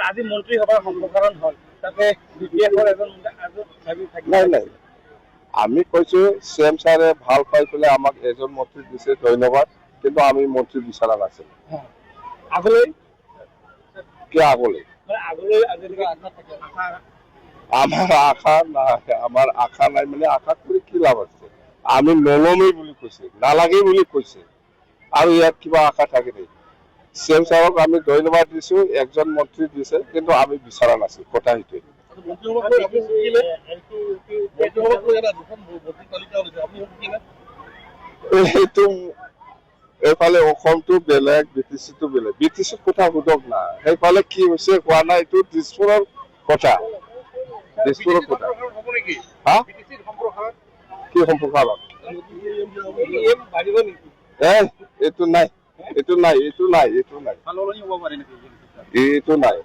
আজি মন্ত্ৰী সভাৰ সম্প্ৰসাৰণ হ'ল তাতে বিপিএফৰ এজন নাই নাই আমি কৈছো CM ছাৰে ভাল পাই পেলাই আমাক এজন মন্ত্ৰী দিছে ধন্যবাদ কিন্তু আমি মন্ত্ৰী বিচৰা নাছিল আগলৈ কি আগলৈ আগলৈ আজিলৈকে আশা থাকে আমাৰ আশা নাই মানে আশা কৰি কি লাভ আছে আমি নলমেই বুলি কৈছে নালাগে বুলি কৈছে আৰু ইয়াত কিবা আশা থাকে নেকি CM ছাৰক আমি ধন্যবাদ দিছো একজন মন্ত্ৰী দিছে কিন্তু আমি বিচৰা নাছিল কথা সেইটোৱে এইটো এইফালে অসমটো বেলেগ BTCটো বেলেগ BTC কথা সোধক না সেইফালে কি হৈছে কোৱা নাই এইটো দিছপুৰৰ কথা দিছপুৰৰ কথা হা কি সম্প্ৰসাৰণ এইটো নাই এইটো নাই এইটো নাই এইটো নাই এইটো নাই